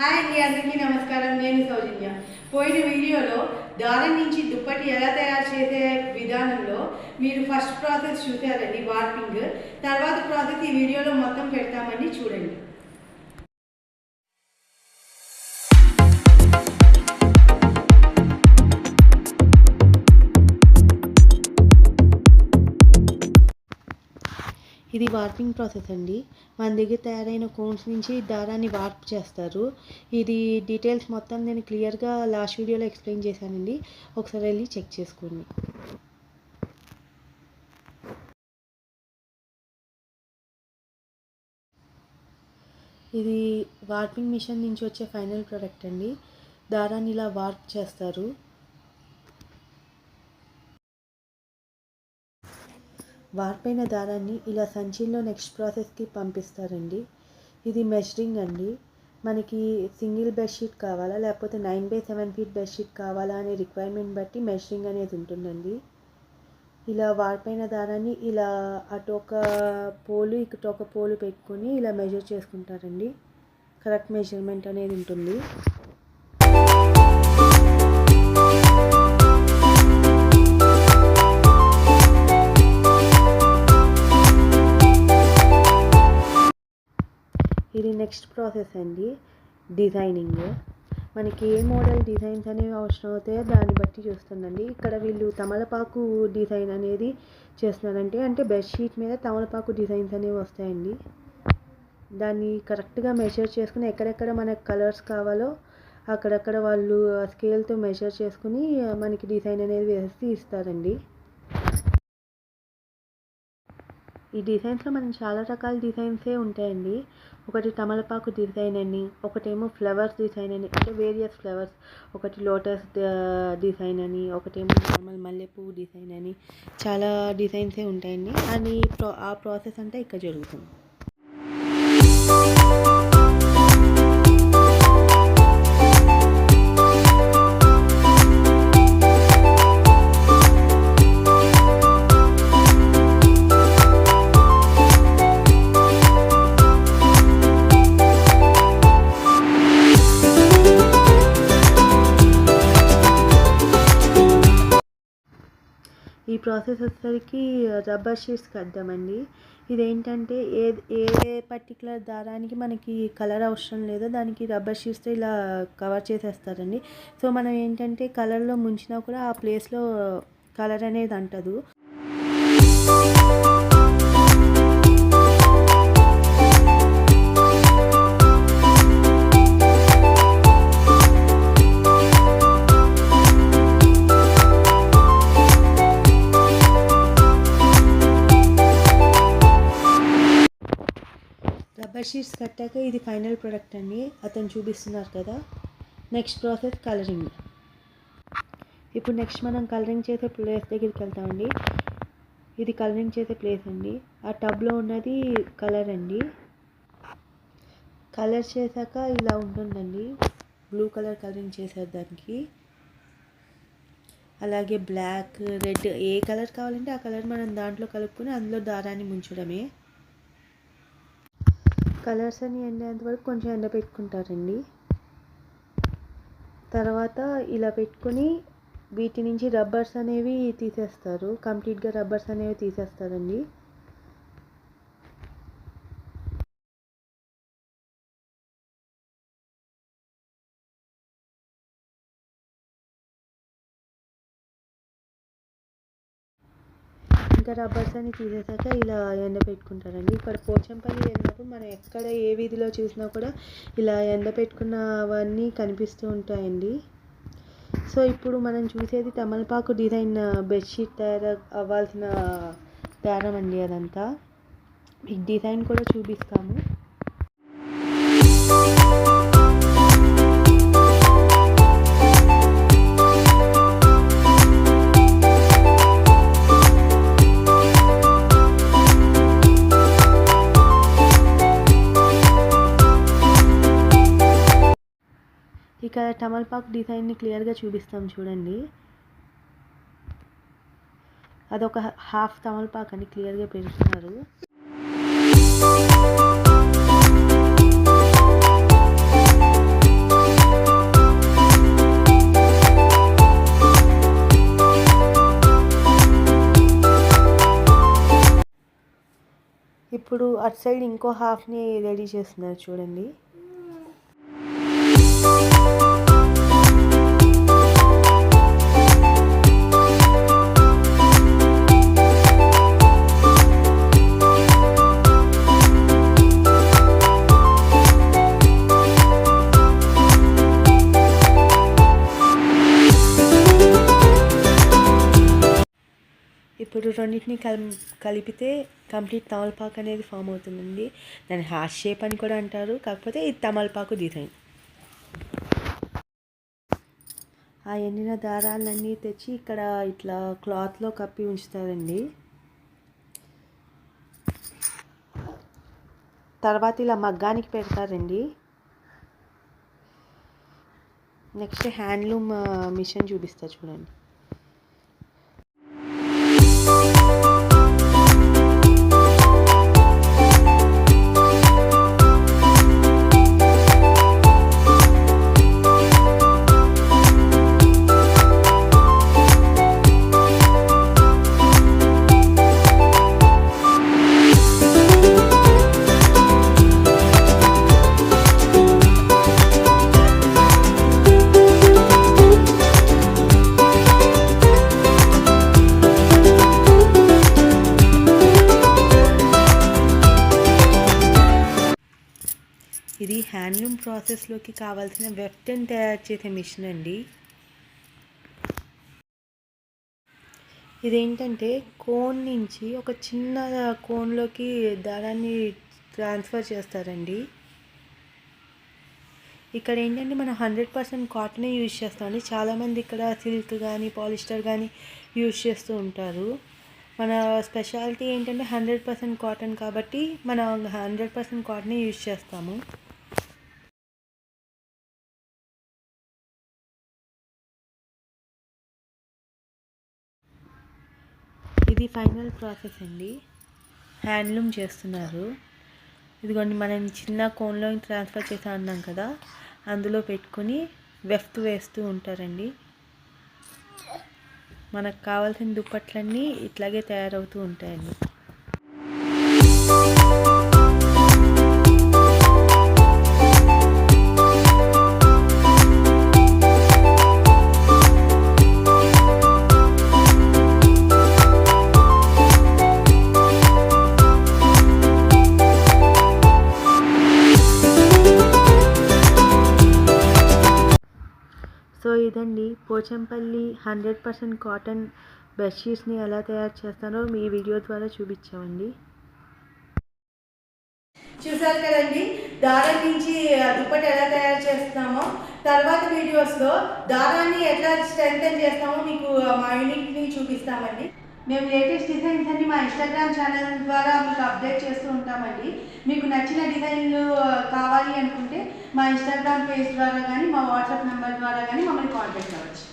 Hi అండి, అందరికీ నమస్కారం. నేను సౌజన్య. పోయిన వీడియోలో దారం నుంచి దుప్పటి ఎలా తయారు చేసే విధానంలో మీరు ఫస్ట్ ప్రాసెస్ చూసారండి, వార్పింగ్. తర్వాత ప్రాసెస్ ఈ వీడియోలో మొత్తం పెడతామండి, చూడండి. ఇది వార్పింగ్ ప్రాసెస్ అండి. మన దగ్గర తయారైన కోన్స్ నుంచి దారాన్ని వార్ప్ చేస్తారు. ఇది డీటెయిల్స్ మొత్తం నేను క్లియర్గా లాస్ట్ వీడియోలో ఎక్స్ప్లెయిన్ చేశానండి. ఒకసారి వెళ్ళి చెక్ చేసుకోండి. ఇది వార్పింగ్ మిషన్ నుంచి వచ్చే ఫైనల్ ప్రోడక్ట్ అండి. దారాన్ని ఇలా వార్ప్ చేస్తారు. వార్పైన దారాన్ని ఇలా సంచిలో నెక్స్ట్ ప్రాసెస్కి పంపిస్తారండి. ఇది మెజరింగ్ అండి. మనకి సింగిల్ బెడ్షీట్ కావాలా లేకపోతే 9x7 ఫీట్ బెడ్షీట్ కావాలా అనే రిక్వైర్మెంట్ బట్టి మెజరింగ్ అనేది ఉంటుందండి. ఇలా వార్పైన దారాన్ని ఇలా అటు ఒక పోలు ఇటు ఒక పోలు పెట్టుకొని ఇలా మెజర్ చేసుకుంటారండి. కరెక్ట్ మెజర్మెంట్ అనేది ఉంటుంది. ఇది నెక్స్ట్ ప్రాసెస్ అండి, డిజైనింగ్. మనకి ఏ మోడల్ డిజైన్స్ అనేవి అవసరం అవుతాయో దాన్ని బట్టి చూస్తుందండి. ఇక్కడ వీళ్ళు తమలపాకు డిజైన్ అనేది చేస్తున్నారంటే అంటే బెడ్షీట్ మీద తమలపాకు డిజైన్స్ అనేవి వస్తాయండి. దాన్ని కరెక్ట్గా మెజర్ చేసుకుని ఎక్కడెక్కడ మనకు కలర్స్ కావాలో అక్కడక్కడ వాళ్ళు స్కేల్తో మెజర్ చేసుకుని మనకి డిజైన్ అనేది వేసి ఇస్తారండి. ఈ డిజైన్స్లో మనం చాలా రకాల డిజైన్సే ఉంటాయండి. ఒకటి తమలపాకు డిజైన్ అని, ఒకటేమో ఫ్లవర్స్ డిజైన్ అని, అంటే వేరియస్ ఫ్లవర్స్, ఒకటి లోటస్ డిజైన్ అని, ఒకటేమో నార్మల్ మల్లెపూ డిజైన్ అని, చాలా డిజైన్సే ఉంటాయండి. అని ఆ ప్రాసెస్ అంతా ఇక్కడ జరుగుతుంది. ఈ ప్రాసెస్ వచ్చేసరికి రబ్బర్ షీట్స్ కడదామండి. ఇదేంటంటే ఏ పర్టికులర్ దారానికి మనకి కలర్ అవసరం లేదో దానికి రబ్బర్ షీట్స్తో ఇలా కవర్ చేసేస్తారండి. సో మనం ఏంటంటే కలర్లో ముంచినా కూడా ఆ ప్లేస్లో కలర్ అనేది అంటదు. రబ్బర్ షీట్స్ కట్టాక ఇది ఫైనల్ ప్రోడక్ట్ అండి, అతను చూపిస్తున్నారు కదా. Next process colouring. ఇప్పుడు నెక్స్ట్ మనం కలరింగ్ చేసే ప్లేస్ దగ్గరికి వెళ్తామండి. ఇది కలరింగ్ చేసే ప్లేస్ అండి. ఆ టబ్లో ఉన్నది కలర్ అండి. కలర్ చేశాక ఇలా ఉంటుందండి. బ్లూ కలర్ కలరింగ్ చేశారు దానికి. అలాగే బ్లాక్, రెడ్, ఏ కలర్ కావాలంటే ఆ కలర్ మనం దాంట్లో కలుపుకొని అందులో దారాన్ని ముంచడమే. కలర్స్ అని ఎండేంత వరకు కొంచెం ఎండ పెట్టుకుంటారండి. తర్వాత ఇలా పెట్టుకొని వీటి నుంచి రబ్బర్స్ అనేవి తీసేస్తారు. కంప్లీట్గా రబ్బర్స్ అనేవి తీసేస్తారండి. ఇంకా రబ్బర్స్ అని తీసేసాక ఇలా ఎండ పెట్టుకుంటారండి. ఇక్కడ పోచంపల్లి వెళ్ళినప్పుడు మనం ఎక్కడ ఏ వీధిలో చూసినా కూడా ఇలా ఎండ పెట్టుకున్నవన్నీ కనిపిస్తూ ఉంటాయండి. సో ఇప్పుడు మనం చూసేది తమలపాకు డిజైన్ బెడ్షీట్ తయారు అవ్వాల్సిన దారం అండి. అదంతా ఈ డిజైన్ కూడా చూపిస్తాము. ఇక్కడ తమలపాకు డిజైన్ని క్లియర్గా చూపిస్తాం చూడండి. అదొక హాఫ్ తమలపాకు అని క్లియర్గా పెడుతున్నారు. ఇప్పుడు అటు సైడ్ ఇంకో హాఫ్ని రెడీ చేస్తున్నారు చూడండి. ఇప్పుడు రెండింటిని కలిపితే కంప్లీట్ తమలపాకు అనేది ఫామ్ అవుతుందండి. దాన్ని హార్ట్ షేప్ అని కూడా అంటారు, కాకపోతే ఇది తమలపాకు డిజైన్. ఆ ఎండిన దారాలన్నీ తెచ్చి ఇక్కడ ఇట్లా క్లాత్లో కప్పి ఉంచుతారండి. తర్వాత ఇలా మగ్గానికి పెడతారండి. నెక్స్ట్ హ్యాండ్లూమ్ మిషన్ చూపిస్తా చూడండి. ఇది హ్యాండ్లూమ్ ప్రాసెస్లోకి కావాల్సిన వెఫ్ట్ని తయారు చేసే మిషన్ అండి. ఇదేంటంటే కోన్ నుంచి ఒక చిన్న కోన్లోకి దారాన్ని ట్రాన్స్ఫర్ చేస్తారండి. ఇక్కడ ఏంటంటే మనం 100% కాటనే యూజ్ చేస్తామండి. చాలామంది ఇక్కడ సిల్క్ కానీ పాలిస్టర్ కానీ యూజ్ చేస్తూ ఉంటారు. మన స్పెషాలిటీ ఏంటంటే 100% కాటన్ కాబట్టి మనం 100% కాటనే యూజ్ చేస్తాము. ఇది ఫైనల్ ప్రాసెస్ అండి. హ్యాండ్లూమ్ చేస్తున్నారు. ఇదిగోండి మనం చిన్న కోన్లో ట్రాన్స్ఫర్ చేసా అన్నాం కదా, అందులో పెట్టుకొని వెఫ్ట్ వేస్తూ ఉంటారండి. మనకు కావాల్సిన దుప్పట్లన్నీ ఇట్లాగే తయారవుతూ ఉంటాయండి. సో ఇదండి పోచంపల్లి 100% కాటన్ బెడ్షీట్స్ని ఎలా తయారు చేస్తారో మీ వీడియో ద్వారా చూపించామండి. చూసారు కదండి, దారం నుంచి దుప్పటి ఎలా తయారు చేస్తామో, తర్వాత వీడియోస్లో దారాన్ని ఎట్లా స్ట్రెంగ్తన్ చేస్తామో మీకు మా యూనిట్ని చూపిస్తామండి. మేము లేటెస్ట్ డిజైన్స్ అన్ని మా ఇన్స్టాగ్రామ్ ఛానల్ ద్వారా మీకు అప్డేట్ చేస్తూ ఉంటామండి. మీకు నచ్చిన డిజైన్లు కావాలి అనుకుంటే మా ఇన్స్టాగ్రామ్ పేజ్ ద్వారా కానీ మా వాట్సాప్ నెంబర్ ద్వారా కానీ మమ్మల్ని కాంటాక్ట్ అవ్వచ్చు.